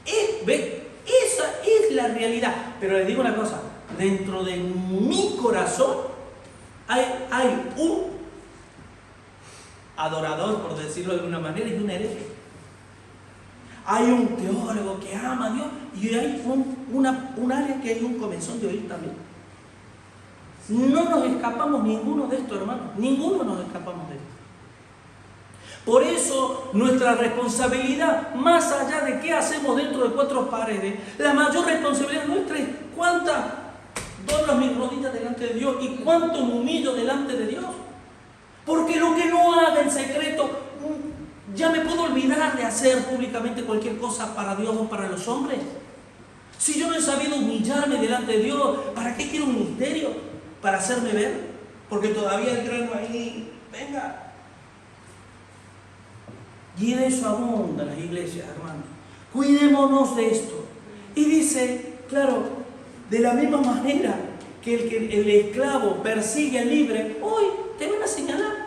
Esa es la realidad. Pero les digo una cosa, dentro de mi corazón hay un adorador, por decirlo de alguna manera, y un hereje. Hay un teólogo que ama a Dios y hay un área que hay un comezón de oír también. No nos escapamos ninguno de esto, hermano. Ninguno nos escapamos de esto. Por eso, nuestra responsabilidad, más allá de qué hacemos dentro de cuatro paredes, la mayor responsabilidad nuestra es cuántas doblo mis rodillas delante de Dios y cuánto me humillo delante de Dios. Porque lo que no haga en secreto, ya me puedo olvidar de hacer públicamente cualquier cosa para Dios o para los hombres. Si yo no he sabido humillarme delante de Dios, ¿para qué quiero un ministerio? ¿Para hacerme ver? Porque todavía el grano ahí, venga. Y de eso abundan las iglesias, hermanos. Cuidémonos de esto. Y dice, claro, de la misma manera que el esclavo persigue al libre, hoy te van a señalar.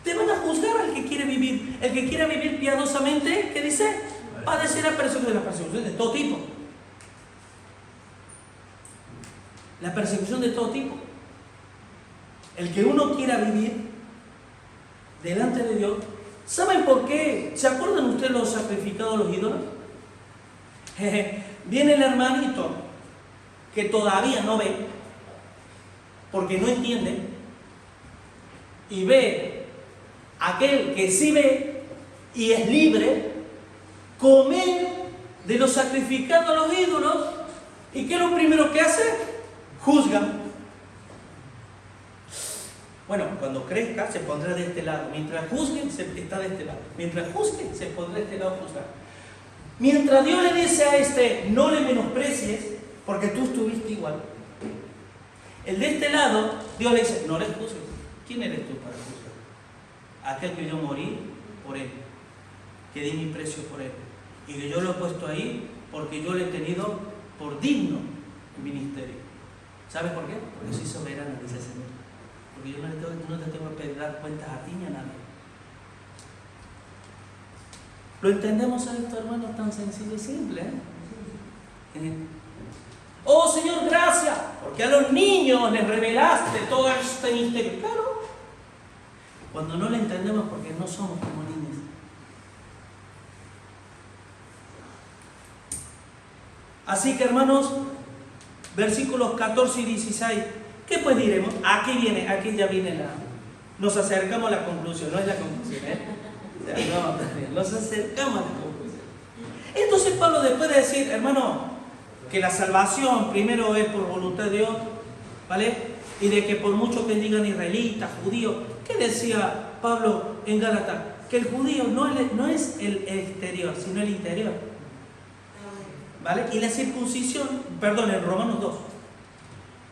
Te van a juzgar al que quiere vivir. El que quiera vivir piadosamente, ¿qué dice? Padecerá persecución de todo tipo. La persecución de todo tipo. El que uno quiera vivir delante de Dios. ¿Saben por qué? ¿Se acuerdan ustedes los sacrificados a los ídolos? Viene el hermanito que todavía no ve, porque no entiende, y ve aquel que sí ve y es libre, comer de los sacrificados a los ídolos. ¿Y qué es lo primero que hace? Juzga. Bueno, cuando crezca se pondrá de este lado. Mientras juzguen, está de este lado. Mientras juzguen, se pondrá de este lado a juzgar. Mientras Dios le dice a este, no le menosprecies, porque tú estuviste igual. El de este lado, Dios le dice, no le juzgues. ¿Quién eres tú para juzgar? Aquel que yo morí por él, que di mi precio por él. Y que yo lo he puesto ahí porque yo le he tenido por digno ministerio. ¿Sabes por qué? Porque soy soberano, dice el Señor. Porque yo no te tengo que dar cuentas a ti ni a nadie. ¿Lo entendemos a esto, hermanos? Tan sencillo y simple, Oh Señor, gracias, porque a los niños les revelaste todo este misterio. Claro, cuando no lo entendemos porque no somos como niños. Así que, hermanos, versículos 14 y 16, ¿qué pues diremos? Aquí ya viene nos acercamos a la conclusión, no es la conclusión, nos acercamos a la conclusión. Entonces Pablo, después de decir, hermano, que la salvación primero es por voluntad de Dios, ¿vale? Y de que por mucho que digan israelitas, judíos, ¿qué decía Pablo en Gálatas? Que el judío no es el exterior, sino el interior, ¿vale? Y la circuncisión, perdón, en Romanos 2.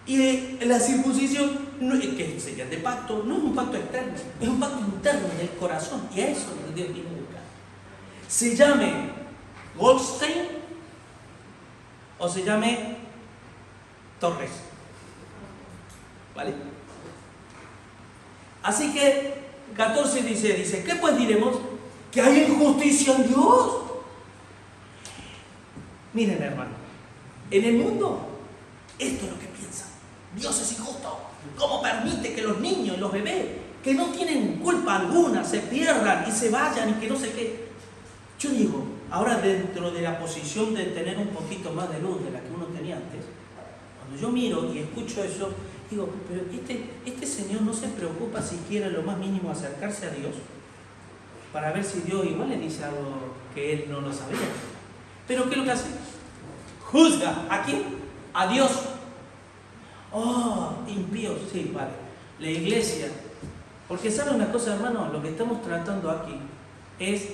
Y la circuncisión, que sería de pacto, no es un pacto externo, es un pacto interno del corazón. Y a eso es lo que Dios viene a buscar. Se llame Goldstein o se llame Torres. ¿Vale? Así que 14 dice, ¿qué pues diremos? ¿Que hay injusticia en Dios? Miren, hermano, en el mundo esto es lo que piensan. Dios es injusto. ¿Cómo permite que los niños, los bebés, que no tienen culpa alguna, se pierdan y se vayan y que no sé qué? Yo digo, ahora dentro de la posición de tener un poquito más de luz de la que uno tenía antes, cuando yo miro y escucho eso, digo, pero este señor no se preocupa siquiera lo más mínimo acercarse a Dios para ver si Dios igual le dice algo que él no lo sabía. Pero ¿qué es lo que hace? Juzga. ¿A quién? A Dios. Oh, impíos, sí, vale. La iglesia. Porque ¿sabe una cosa, hermano? Lo que estamos tratando aquí es,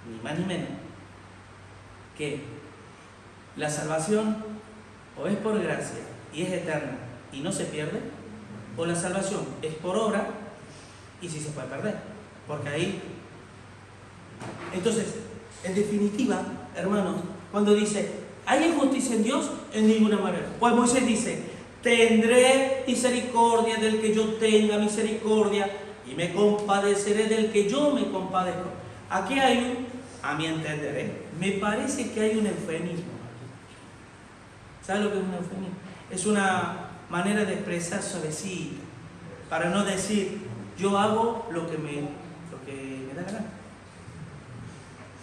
ni más ni menos, que la salvación o es por gracia y es eterna y no se pierde, o la salvación es por obra y sí se puede perder. Porque ahí... Entonces, en definitiva, hermanos, cuando dice, ¿hay injusticia en Dios? En ninguna manera. Pues Moisés dice, tendré misericordia del que yo tenga misericordia y me compadeceré del que yo me compadezco. Aquí hay a mi entender, me parece que hay un eufemismo. ¿Sabes lo que es un eufemismo? Es una manera de expresar suavecita, para no decir, yo hago lo que me da la gana.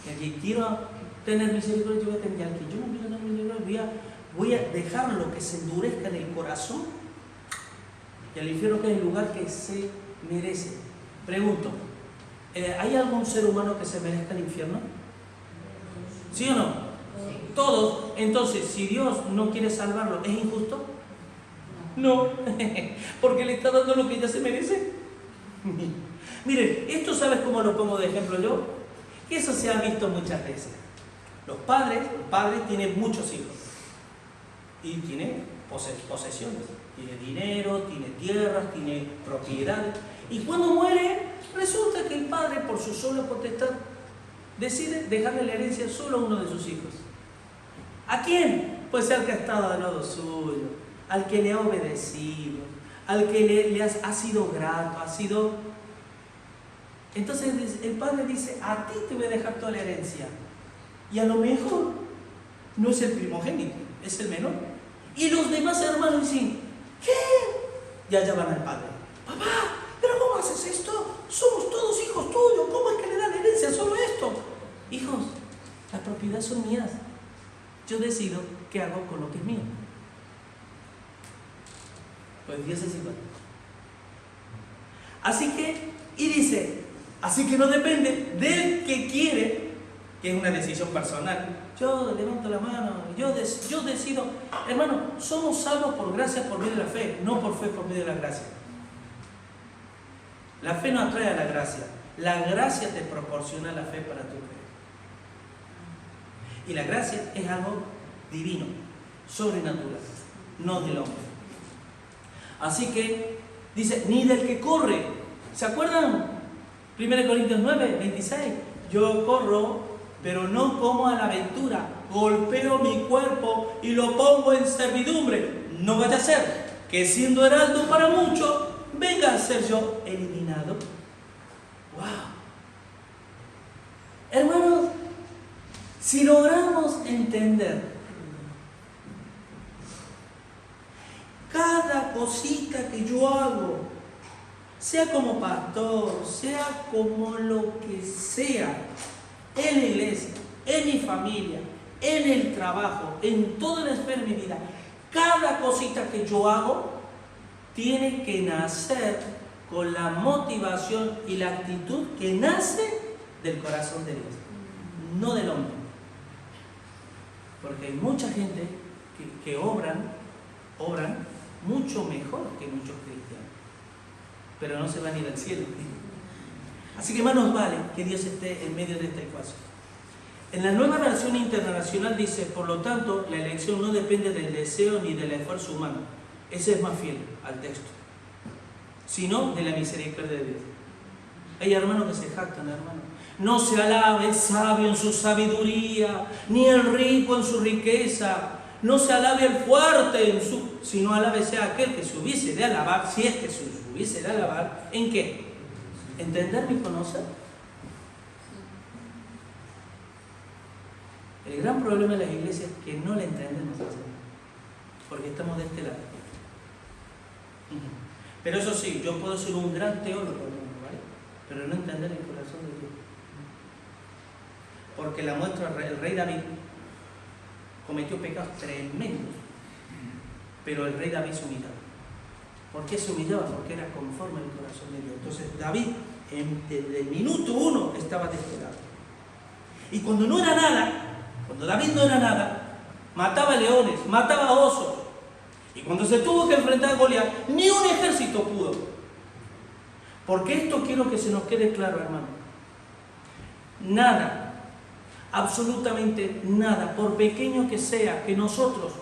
El que quiero tener misericordia, yo voy a tener, y al que yo no quiero tener misericordia, voy a dejarlo que se endurezca en el corazón y al infierno, que es el lugar que se merece. Pregunto, ¿hay algún ser humano que se merezca el infierno? ¿Sí o no? Sí. Todos. Entonces, si Dios no quiere salvarlo, ¿es injusto? No, porque le está dando lo que ya se merece. Miren, esto, ¿sabes cómo lo pongo de ejemplo yo? Que eso se ha visto muchas veces. Los padres tienen muchos hijos y tienen posesiones, tiene dinero, tiene tierras, tiene propiedades, y cuando muere resulta que el padre, por su sola potestad, decide dejarle la herencia solo a uno de sus hijos. ¿A quién? Pues al que ha estado al lado suyo, al que le ha obedecido, al que le ha sido grato, ha sido... Entonces el padre dice, a ti te voy a dejar toda la herencia, y a lo mejor no es el primogénito, es el menor. Y los demás hermanos dicen, ¿qué? Ya van al padre. Papá, ¿pero cómo haces esto? Somos todos hijos tuyos, ¿cómo es que le dan herencia solo esto? Hijos, las propiedades son mías. Yo decido qué hago con lo que es mío. Pues Dios es igual. Así que, y dice, así que no depende del que quiere, que es una decisión personal. Yo levanto la mano, yo decido. Hermano, somos salvos por gracia por medio de la fe, no por fe por medio de la gracia. La fe no atrae a la gracia. La gracia te proporciona la fe para tu fe. Y la gracia es algo divino, sobrenatural, no del hombre. Así que dice, ni del que corre. ¿Se acuerdan? 1 Corintios 9, 26. Yo corro, pero no como a la aventura. Golpeo mi cuerpo y lo pongo en servidumbre. no vaya a ser que siendo heraldo para muchos, venga a ser yo eliminado. ¡Wow! Hermanos, si logramos entender cada cosita que yo hago, sea como pastor, sea como lo que sea, en la iglesia, en mi familia, en el trabajo, en toda la esfera de mi vida, cada cosita que yo hago tiene que nacer con la motivación y la actitud que nace del corazón de Dios, no del hombre. Porque hay mucha gente que obran mucho mejor que muchos cristianos, pero no se van a ir al cielo. Así que más nos vale que Dios esté en medio de esta ecuación. En la Nueva Versión Internacional dice, por lo tanto, la elección no depende del deseo ni del esfuerzo humano. Ese es más fiel al texto, sino de la misericordia de Dios. Hay hermanos que se jactan, hermanos. No se alabe el sabio en su sabiduría, ni el rico en su riqueza. No se alabe el fuerte sino alábese a aquel que se hubiese de alabar, si es que se hubiese de alabar, ¿en qué? ¿Entender y conocer? El gran problema de las iglesias es que no le entendemos al Señor, porque estamos de este lado. Pero eso sí, yo puedo ser un gran teólogo, ¿vale? Pero no entender el corazón de Dios. Porque la muestra, el rey David cometió pecados tremendos, pero el rey David se humillaba. ¿Por qué se humillaba? Porque era conforme al corazón de Dios. Entonces David, desde el minuto 1, estaba de este lado. Y cuando no era nada, cuando David no era nada, mataba leones, mataba osos. Y cuando se tuvo que enfrentar a Goliat, ni un ejército pudo. Porque esto quiero que se nos quede claro, hermano. Nada, absolutamente nada, por pequeño que sea, que nosotros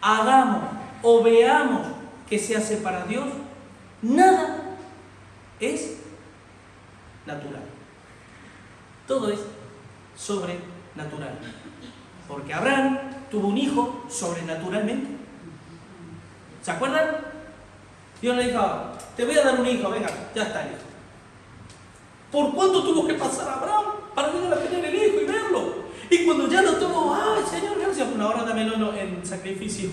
hagamos o veamos que se hace para Dios, nada es natural. Todo es sobrenatural. Porque Abraham tuvo un hijo sobrenaturalmente. ¿Se acuerdan? Dios le dijo, te voy a dar un hijo, venga, ya está el hijo. ¿Por cuánto tuvo que pasar Abraham para llegar a tener el hijo y verlo? Y cuando ya lo tuvo, ¡ay, Señor, gracias! Bueno, ahora dámelo en sacrificio.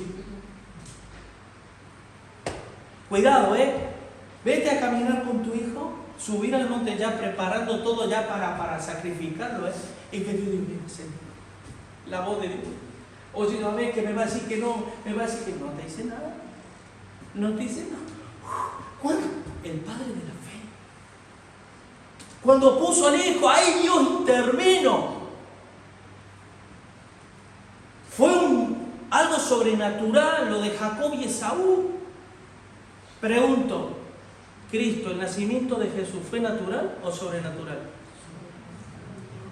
Cuidado, vete a caminar con tu hijo, subir al monte ya preparando todo ya para sacrificarlo, y que Dios diga, Señor, la voz de Dios. Oye, no ves que me va a decir que no, no te dice nada. No te dice nada. ¿Cuándo? El Padre de la fe. Cuando puso al hijo, ¡ay, Dios intervino! Fue algo sobrenatural lo de Jacob y Esaú. Pregunto, ¿Cristo, el nacimiento de Jesús, fue natural o sobrenatural?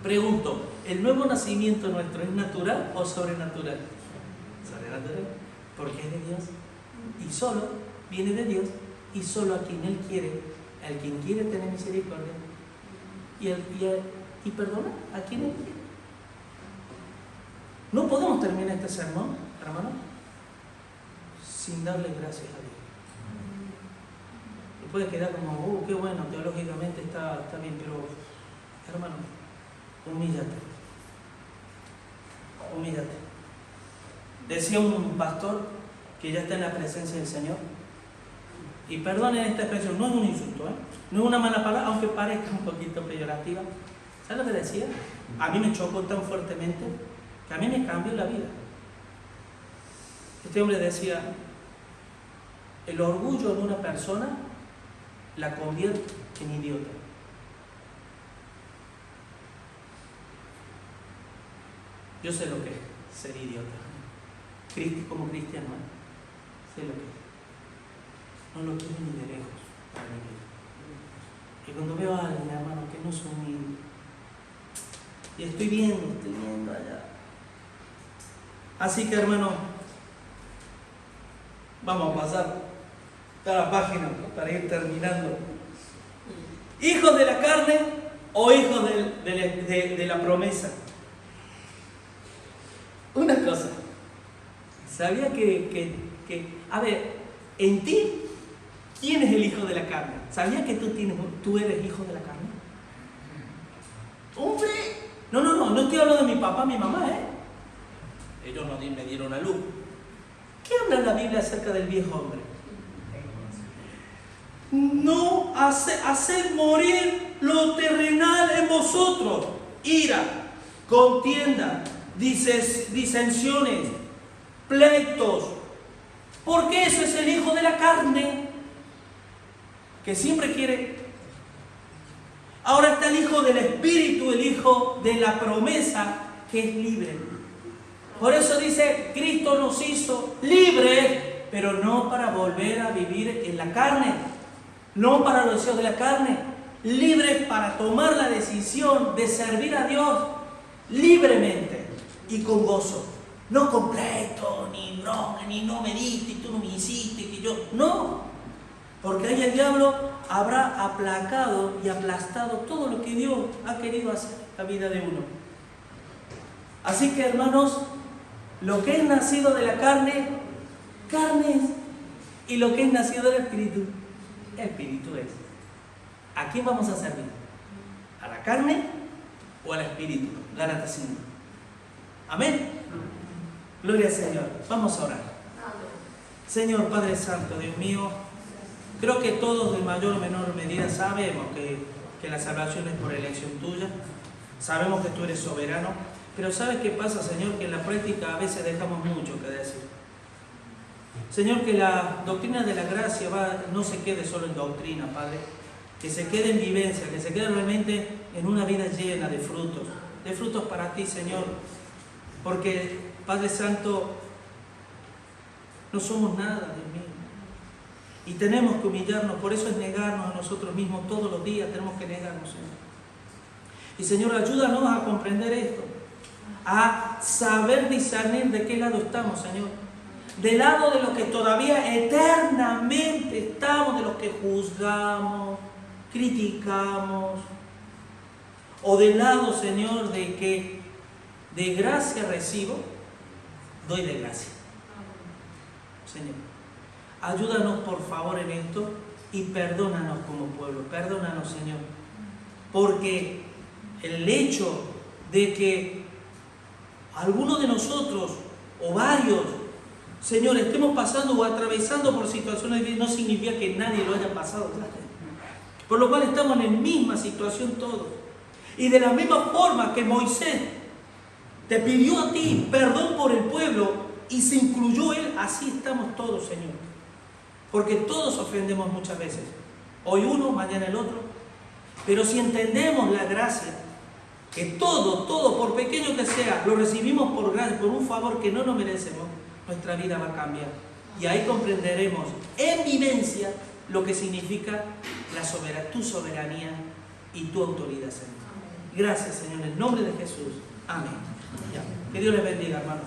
Pregunto, ¿el nuevo nacimiento nuestro es natural o sobrenatural? Sobrenatural, porque es de Dios y solo viene de Dios y solo a quien Él quiere, al quien quiere tener misericordia y perdona a quien Él quiere. No podemos terminar este sermón, hermano, sin darle gracias a Dios. Y puede quedar como, qué bueno, teológicamente está bien, pero hermano, humíllate. Decía un pastor que ya está en la presencia del Señor, y perdonen esta expresión, no es un insulto, no es una mala palabra, aunque parezca un poquito peyorativa. ¿Sabes lo que decía? A mí me chocó tan fuertemente que a mí me cambió la vida. Este hombre decía, el orgullo en una persona la convierte en idiota. Yo sé lo que es ser idiota. Como cristiano, sé lo que es. No lo quiero ni de lejos para mi vida. Y cuando veo a alguien, hermano, que no es humilde, y estoy viendo allá. Así que, hermano, vamos a pasar a la página para ir terminando. ¿Hijos de la carne o hijos de la promesa? Una cosa, ¿sabía que a ver, en ti, ¿quién es el hijo de la carne? ¿Sabías que tú eres hijo de la carne? ¡Hombre! No estoy hablando de mi papá, mi mamá, Ellos no me dieron a luz. ¿Qué habla la Biblia acerca del viejo hombre? No haced morir lo terrenal en vosotros. Ira, contienda, disensiones, pleitos. Porque eso es el hijo de la carne, que siempre quiere. Ahora está el hijo del Espíritu, el hijo de la promesa, que es libre. Por eso dice, Cristo nos hizo libres, pero no para volver a vivir en la carne, no para los deseos de la carne, libres para tomar la decisión de servir a Dios libremente y con gozo. No completo, ni no me diste, y tú no me hiciste, que yo... No, porque ahí el diablo habrá aplacado y aplastado todo lo que Dios ha querido hacer en la vida de uno. Así que, hermanos, lo que es nacido de la carne, carne es. Y lo que es nacido del Espíritu, Espíritu es. ¿A quién vamos a servir? ¿A la carne o al Espíritu? Gálatas 5. Amén. Gloria al Señor. Vamos a orar. Señor Padre Santo, Dios mío, creo que todos en mayor o menor medida sabemos que la salvación es por elección tuya. Sabemos que tú eres soberano. Pero ¿sabes qué pasa, Señor? Que en la práctica a veces dejamos mucho que decir. Señor, que la doctrina de la gracia no se quede solo en doctrina, Padre. Que se quede en vivencia, que se quede realmente en una vida llena de frutos para ti, Señor. Porque, Padre Santo, no somos nada, Dios mío. Y tenemos que humillarnos, por eso es negarnos a nosotros mismos todos los días, tenemos que negarnos, Señor. Y Señor, ayúdanos a comprender esto, a saber discernir de qué lado estamos, Señor. Del lado de los que todavía eternamente estamos, de los que juzgamos, criticamos, o del lado, Señor, de que de gracia recibo, doy de gracia. Señor, ayúdanos por favor en esto y perdónanos como pueblo, perdónanos, Señor, porque el hecho de que algunos de nosotros o varios, Señor, estemos pasando o atravesando por situaciones de vida, no significa que nadie lo haya pasado, ¿verdad? Por lo cual estamos en la misma situación todos. Y de la misma forma que Moisés te pidió a ti perdón por el pueblo y se incluyó él, así estamos todos, Señor. Porque todos ofendemos muchas veces. Hoy uno, mañana el otro. Pero si entendemos la gracia, que todo, por pequeño que sea, lo recibimos por gracia, por un favor que no nos merecemos, nuestra vida va a cambiar. Y ahí comprenderemos en vivencia lo que significa tu soberanía y tu autoridad, Señor. Gracias, Señor, en el nombre de Jesús. Amén. Ya. Que Dios les bendiga, hermanos.